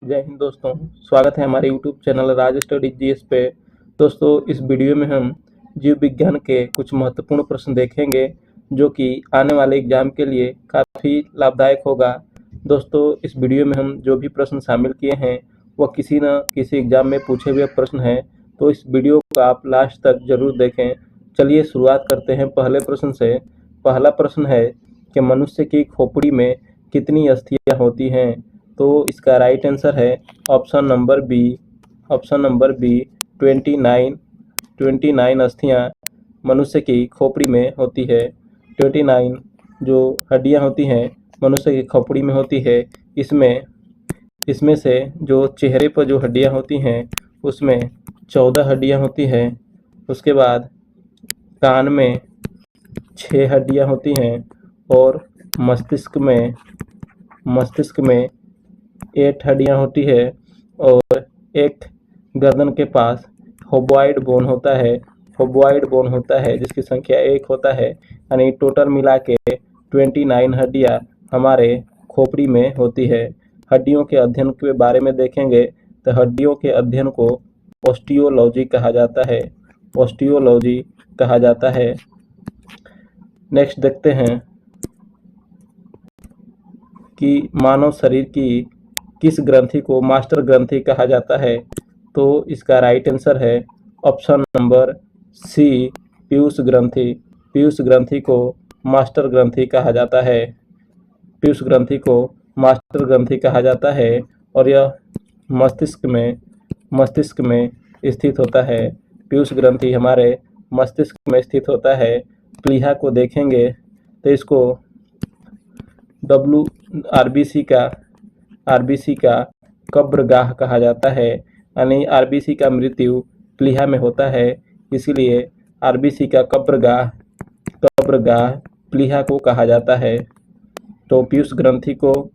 जय हिंद दोस्तों। स्वागत है हमारे यूट्यूब चैनल राज स्टडी जीएस पे। दोस्तों, इस वीडियो में हम जीव विज्ञान के कुछ महत्वपूर्ण प्रश्न देखेंगे जो कि आने वाले एग्जाम के लिए काफ़ी लाभदायक होगा। दोस्तों, इस वीडियो में हम जो भी प्रश्न शामिल किए हैं वह किसी न किसी एग्जाम में पूछे हुए प्रश्न हैं, तो इस वीडियो को आप लास्ट तक जरूर देखें। चलिए शुरुआत करते हैं पहले प्रश्न से। पहला प्रश्न है कि मनुष्य की खोपड़ी में कितनी अस्थियां होती हैं? तो इसका राइट आंसर है ऑप्शन नंबर बी। 29 अस्थियां मनुष्य की खोपड़ी में होती है। 29 जो हड्डियां होती हैं मनुष्य की खोपड़ी में होती है। इसमें इसमें से जो चेहरे पर जो हड्डियां होती हैं उसमें 14 हड्डियां होती हैं। उसके बाद कान में 6 हड्डियां होती हैं और मस्तिष्क में 8 हड्डियां होती है और एक गर्दन के पास होबॉइड बोन होता है जिसकी संख्या 1 होता है। यानी टोटल मिला के 29 हड्डियां हमारे खोपड़ी में होती है। हड्डियों के अध्ययन के बारे में देखेंगे तो हड्डियों के अध्ययन को ऑस्टियोलॉजी कहा जाता है। नेक्स्ट देखते हैं कि मानव शरीर की किस ग्रंथि को मास्टर ग्रंथि कहा जाता है? तो इसका राइट आंसर है ऑप्शन नंबर सी, पीयूष ग्रंथि। पीयूष ग्रंथि को मास्टर ग्रंथि कहा जाता है। पीयूष ग्रंथि को मास्टर ग्रंथि कहा जाता है और यह मस्तिष्क में स्थित होता है। पीयूष ग्रंथि हमारे मस्तिष्क में स्थित होता है। प्लीहा को देखेंगे तो इसको आरबीसी का कब्रगाह कहा जाता है। यानी आरबीसी का मृत्यु प्लीहा में होता है, इसीलिए आरबीसी का कब्रगाह प्लीहा को कहा जाता है। तो पीयूष ग्रंथि को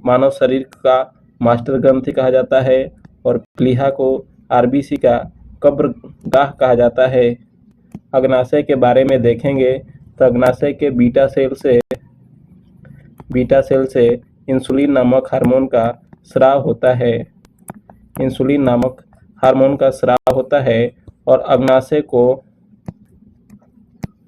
मानव शरीर का मास्टर ग्रंथि कहा जाता है और प्लीहा को आरबीसी का कब्रगाह कहा जाता है। अग्नाशय के बारे में देखेंगे तो अग्नाशय के बीटा सेल से इंसुलिन नामक हार्मोन का स्राव होता है और अग्नाशय को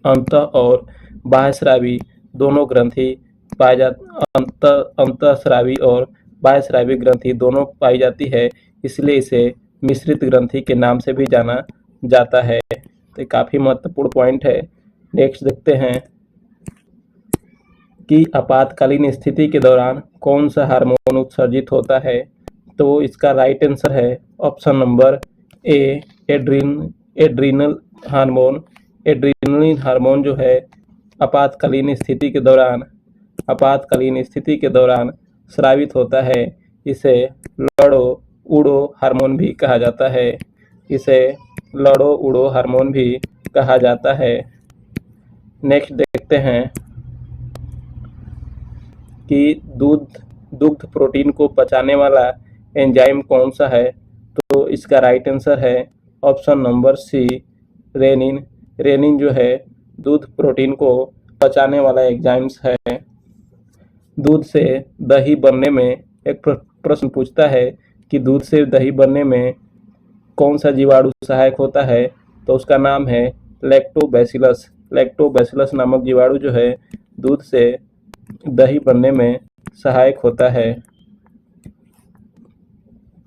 अंतः और बाह्यस्रावी दोनों ग्रंथि अंतःस्रावी और बाह्यस्रावी ग्रंथि दोनों पाई जाती है, इसलिए इसे मिश्रित ग्रंथि के नाम से भी जाना जाता है। तो काफी महत्वपूर्ण पॉइंट है। नेक्स्ट देखते हैं कि आपातकालीन स्थिति के दौरान कौन सा हार्मोन उत्सर्जित होता है? तो इसका राइट आंसर है option number A, adrenal hormone. Adrenaline hormone जो है आपातकालीन स्थिति के दौरान स्रावित होता है। इसे लड़ो उड़ो हार्मोन भी कहा जाता है। नेक्स्ट देखते हैं कि दुग्ध प्रोटीन को पचाने वाला एंजाइम कौन सा है? तो इसका राइट आंसर है option number C, rennin. Rennin जो है दूध प्रोटीन को पचाने वाला एंजाइम्स है। दूध से दही बनने में एक प्रश्न पूछता है कि दूध से दही बनने में कौन सा जीवाणु सहायक होता है? तो उसका नाम है लैक्टोबैसिलस। लैक्टोबैसिलस नामक जीवाणु जो है दूध से दही बनने में सहायक होता है।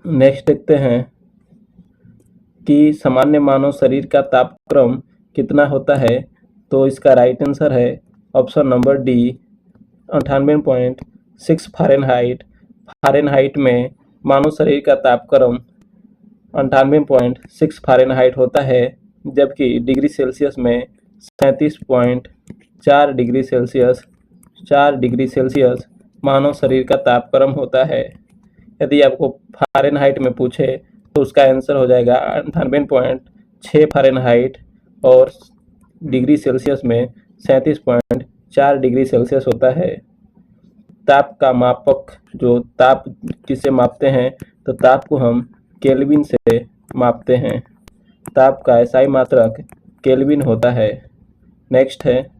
नेक्स्ट देखते हैं कि सामान्य मानव शरीर का तापक्रम कितना होता है? तो इसका राइट आंसर है option number D, 98.6 Fahrenheit. Fahrenheit में मानव शरीर का तापक्रम 98.6 फ़ारेनहाइट होता है, जबकि डिग्री सेल्सियस में 37.4 डिग्री सेल्सियस मानव शरीर का तापक्रम होता है। यदि आपको फ़ारेनहाइट में पूछे तो उसका आंसर हो जाएगा 98.6 फ़ारेनहाइट और डिग्री सेल्सियस में 37.4 डिग्री सेल्सियस होता है। ताप का मापक, जो ताप किसे मापते हैं तो ताप को हम केल्विन से मापते हैं। ताप का एसआई मात्रक केल्विन होता है। नेक्स्ट है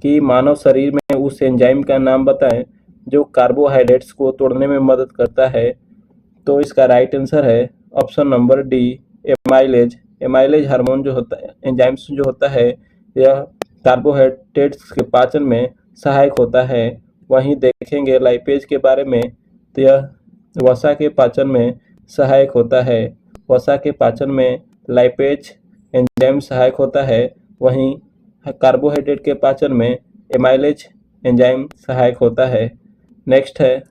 कि मानव शरीर में उस एंजाइम का नाम बताएं जो कार्बोहाइड्रेट्स को तोड़ने में मदद करता है। तो इसका राइट आंसर है option number D, amylase. Amylase hormone जो होता है, एंजाइम्स जो होता है, यह कार्बोहाइड्रेट्स के पाचन में सहायक होता है। वहीं देखेंगे लाइपेज के बारे में, तो यह वसा के पाचन में सहायक होता है। वसा के पाचन में लाइपेज एंजाइम सहायक होता है, वहीं कार्बोहाइड्रेट के पाचन में एमाइलेज एंजाइम सहायक होता है। नेक्स्ट है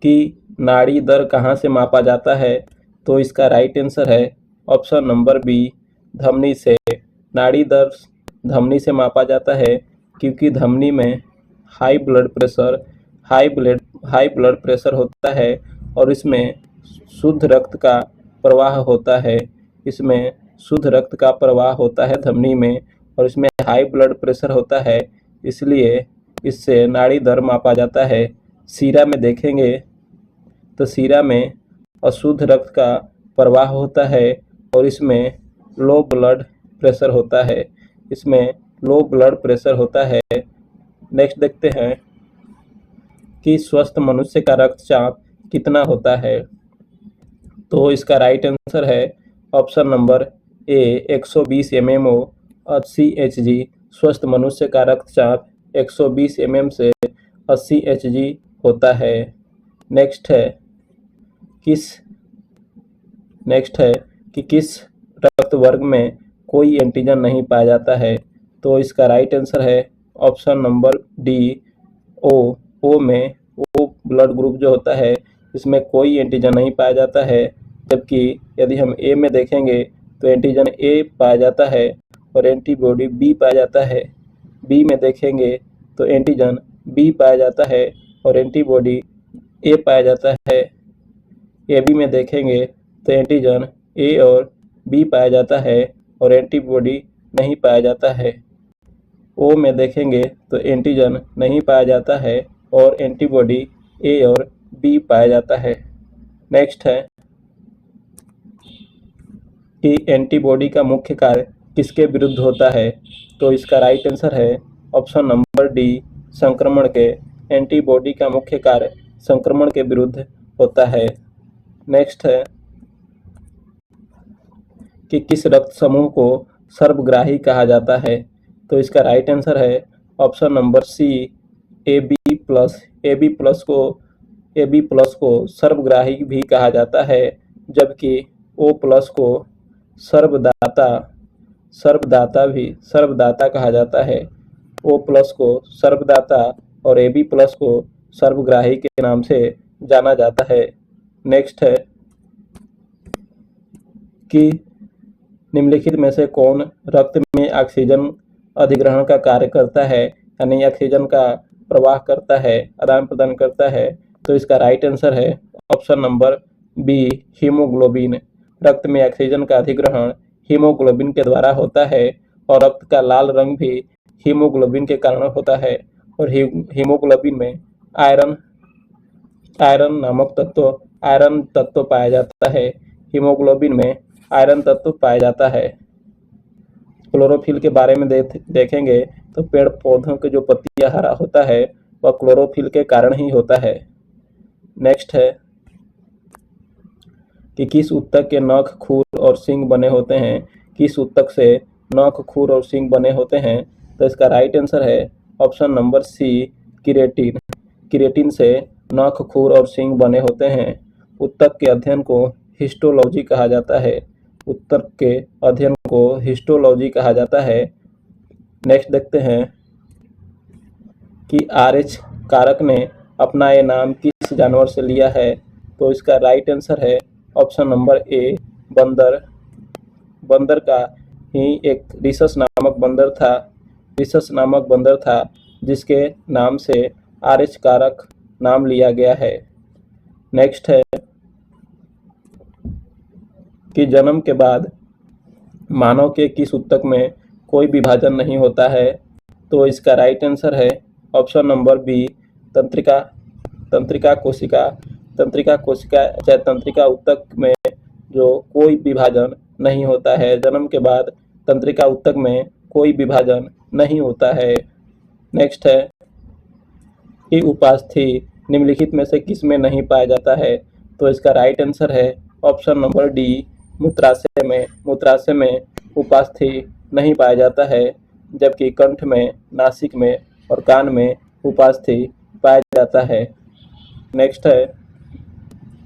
कि नाड़ी दर कहाँ से मापा जाता है, तो इसका राइट आंसर है ऑप्शन नंबर बी, धमनी से। नाड़ी दर धमनी से मापा जाता है क्योंकि धमनी में हाई ब्लड प्रेशर होता है और इसमें शुद्ध रक्त का प्रवाह होता है। इसमें शुद्ध रक्त का प्रवाह होता है धमनी में, और इसमें हाई ब्लड प्रेशर होता है, इसलिए इससे नाड़ी दर मापा जाता है। सीरा में देखेंगे तो सीरा में अशुद्ध रक्त का प्रवाह होता है और इसमें लो ब्लड प्रेशर होता है। इसमें लो ब्लड प्रेशर होता है। नेक्स्ट देखते हैं कि स्वस्थ मनुष्य का रक्तचाप कितना होता है, तो इसका राइट आंसर है option number A, 120 mmO 80 Hg। स्वस्थ मनुष्य का रक्तचाप 120 mm से 80 Hg होता है। नेक्स्ट है कि किस रक्त वर्ग में कोई एंटीजन नहीं पाया जाता है, तो इसका राइट आंसर है ऑप्शन नंबर डी, ओ। ओ में, ओ ब्लड ग्रुप जो होता है, इसमें कोई एंटीजन नहीं पाया जाता है, जबकि यदि हम ए में देखेंगे तो एंटीजन ए पाया जाता है और एंटीबॉडी बी पाया जाता है। बी में देखेंगे तो एंटीजन बी पाया जाता है और एंटीबॉडी ए पाया जाता है। ए बी में देखेंगे तो एंटीजन ए और बी पाया जाता है और एंटीबॉडी नहीं पाया जाता है। ओ में देखेंगे तो एंटीजन नहीं पाया जाता है और एंटीबॉडी ए और बी पाया जाता है। नेक्स्ट है कि एंटीबॉडी का मुख्य कार्य किसके विरुद्ध होता है, तो इसका राइट आंसर है ऑप्शन नंबर डी, संक्रमण के। एंटीबॉडी का मुख्य कार्य संक्रमण के विरुद्ध होता है। नेक्स्ट है कि किस रक्त समूह को सर्वग्राही कहा जाता है, तो इसका राइट आंसर है option number C, A B plus को सर्वग्राही भी कहा जाता है, जबकि ओ प्लस को सर्वदाता कहा जाता है। ओ प्लस को सर्वदाता और ए बी प्लस को सर्वग्राही के नाम से जाना जाता है। नेक्स्ट है कि निम्नलिखित में से कौन रक्त में ऑक्सीजन अधिग्रहण का कार्य करता है, यानी ऑक्सीजन का प्रवाह करता है, आदान प्रदान करता है, तो इसका राइट आंसर है ऑप्शन नंबर बी, हीमोग्लोबिन। रक्त में ऑक्सीजन का अधिग्रहण हीमोग्लोबिन के द्वारा होता है और रक्त का लाल रंग भी हीमोग्लोबिन के कारण होता है। और हीमोग्लोबिन में आयरन तत्व पाया जाता है। हीमोग्लोबिन में आयरन तत्व पाया जाता है। क्लोरोफिल के बारे में देखेंगे तो पेड़ पौधों के जो पत्तियां हरा होता है वह क्लोरोफिल के कारण ही होता है। नेक्स्ट है कि किस ऊतक के नख, खूर और सींग बने होते हैं। किस ऊतक से नख, खूर और सींग बने होते हैं, तो इसका राइट आंसर है option number C, keratin. Keratin से नख, खूर और सींग बने होते हैं। ऊतक के अध्ययन को हिस्टोलॉजी कहा जाता है। ऊतक के अध्ययन को हिस्टोलॉजी कहा जाता है। नेक्स्ट देखते हैं कि RH कारक ने अपना ये नाम किस जानवर से लिया है, तो इसका राइट आंसर है ऑप्शन नंबर ए, बंदर। बंदर का ही एक रिसस नामक बंदर था जिसके नाम से RH कारक नाम लिया गया है। नेक्स्ट है कि जन्म के बाद मानव के किस ऊतक में कोई विभाजन नहीं होता है, तो इसका राइट आंसर है ऑप्शन नंबर बी, तंत्रिका कोशिका चाहे तंत्रिका ऊतक में जो कोई विभाजन नहीं होता है। जन्म के बाद तंत्रिका ऊतक में कोई विभाजन नहीं होता है। नेक्स्ट है कि उपास्थि निम्नलिखित में से किस में नहीं पाया जाता है? तो इसका राइट आंसर है ऑप्शन नंबर डी, मूत्राशय में। मूत्राशय में उपास्थि नहीं पाया जाता है, जबकि कंठ में, नासिक में और कान में उपास्थि पाया जाता है। नेक्स्ट है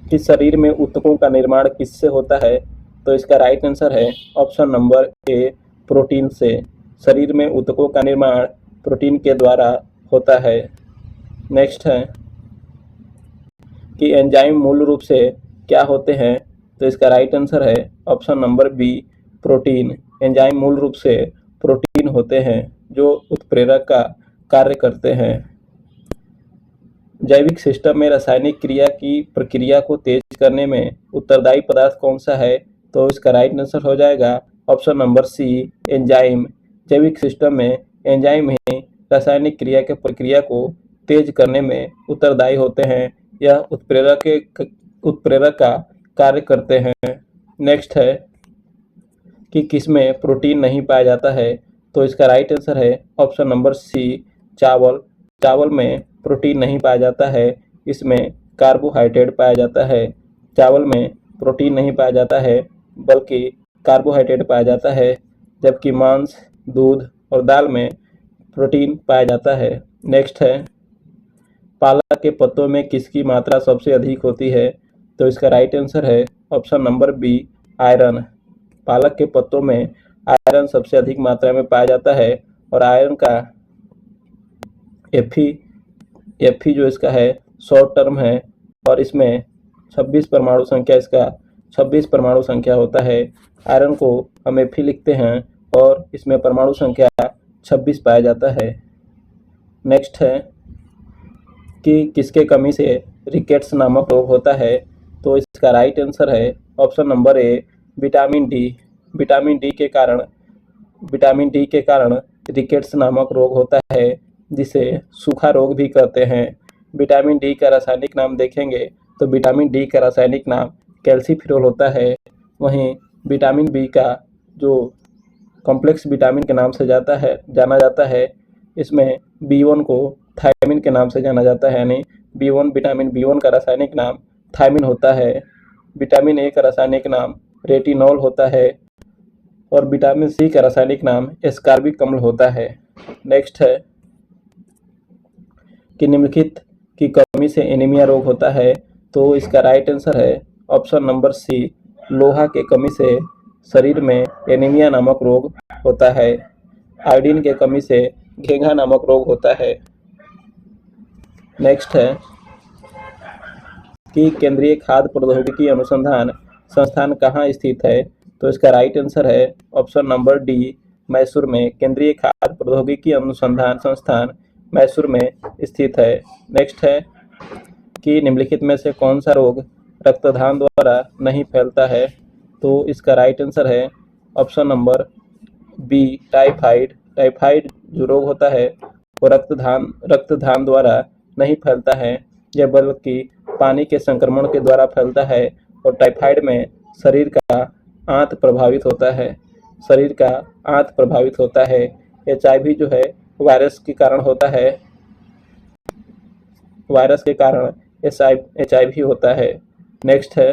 कि शरीर में ऊतकों का निर्माण किससे होता है? तो इसका राइट आंसर है ऑप्शन नंबर ए, प्रोटीन से। शरीर में ऊतकों का निर्माण प्रोटीन के द्वारा होता है। नेक्स्ट है कि एंजाइम मूल रूप से क्या होते हैं? तो इसका राइट आंसर है option number B, protein. Enzyme मूल रूप से प्रोटीन होते हैं जो उत्प्रेरक का कार्य करते हैं। जैविक सिस्टम में रासायनिक क्रिया की प्रक्रिया को तेज करने में उत्तरदायी पदार्थ कौन सा है? तो इसका राइट आंसर हो जाएगा ऑप्शन नंबर सी, एंजाइम। जैविक सिस्टम में एंजाइम ही रासायनिक क्रिया की प्रक्रिया को तेज करने में उत्तरदायी होते हैं। यह उत्प्रेरक का कार्य करते हैं। नेक्स्ट है कि किसमें प्रोटीन नहीं पाया जाता है? तो इसका राइट आंसर है ऑप्शन नंबर सी, चावल। चावल में प्रोटीन नहीं पाया जाता है, इसमें कार्बोहाइड्रेट पाया जाता है। चावल में प्रोटीन नहीं पाया जाता है, बल्कि कार्बोहाइड्रेट पाया जाता है, जबकि मांस, दूध और दाल में प्रोटीन पाया जाता है। नेक्स्ट है पालक के पत्तों में किसकी मात्रा सबसे अधिक होती है? तो इसका राइट आंसर है ऑप्शन नंबर बी, आयरन। पालक के पत्तों में आयरन सबसे अधिक मात्रा में पाया जाता है और आयरन का एफी जो इसका है शॉर्ट टर्म है और इसमें 26 परमाणु संख्या, इसका 26 परमाणु संख्या होता है। आयरन को हम एफी लिखते हैं और इसमें परमाणु संख्या 26 पाया जाता है। नेक्स्ट है कि किसके कमी से रिकेट्स नामक रोग होता है? तो इसका राइट आंसर है option number A, vitamin D. Vitamin D के कारण रिकेट्स नामक रोग होता है, जिसे सूखा रोग भी कहते हैं। विटामिन डी का रासायनिक नाम देखेंगे तो विटामिन डी का रासायनिक नाम कैल्सीफिरोल होता है। वहीं विटामिन बी का जो कॉम्प्लेक्स विटामिन के नाम से जाना जाता है, इसमें B1 को थायमिन के नाम से जाना जाता है, यानी विटामिन B1 का रासायनिक नाम थायमिन होता है। विटामिन ए का रासायनिक नाम रेटिनॉल होता है और विटामिन सी का रासायनिक नाम एस्कॉर्बिक अम्ल होता है। नेक्स्ट है कि निम्नलिखित की कमी से एनीमिया रोग होता है? तो इसका राइट आंसर है ऑप्शन नंबर सी, लोहा के कमी से शरीर में एनीमिया नामक रोग होता है। आयोडीन के कमी से घेंघा नामक रोग होता है। नेक्स्ट है कि केंद्रीय खाद्य प्रौद्योगिकी अनुसंधान संस्थान कहाँ स्थित है? तो इसका राइट आंसर है ऑप्शन नंबर डी, मैसूर में। केंद्रीय खाद्य प्रौद्योगिकी अनुसंधान संस्थान मैसूर में स्थित है। नेक्स्ट है कि निम्नलिखित में से कौन सा रोग रक्तदान द्वारा नहीं फैलता है? तो इसका राइट आंसर है option number B, typhoid. Typhoid जो रोग होता है वो रक्तदान द्वारा नहीं फैलता है, यह बल्कि पानी के संक्रमण के द्वारा फैलता है। और टाइफाइड में शरीर का आंत प्रभावित होता है। HIV जो है वायरस के कारण होता है। वायरस के कारण HIV होता है। नेक्स्ट है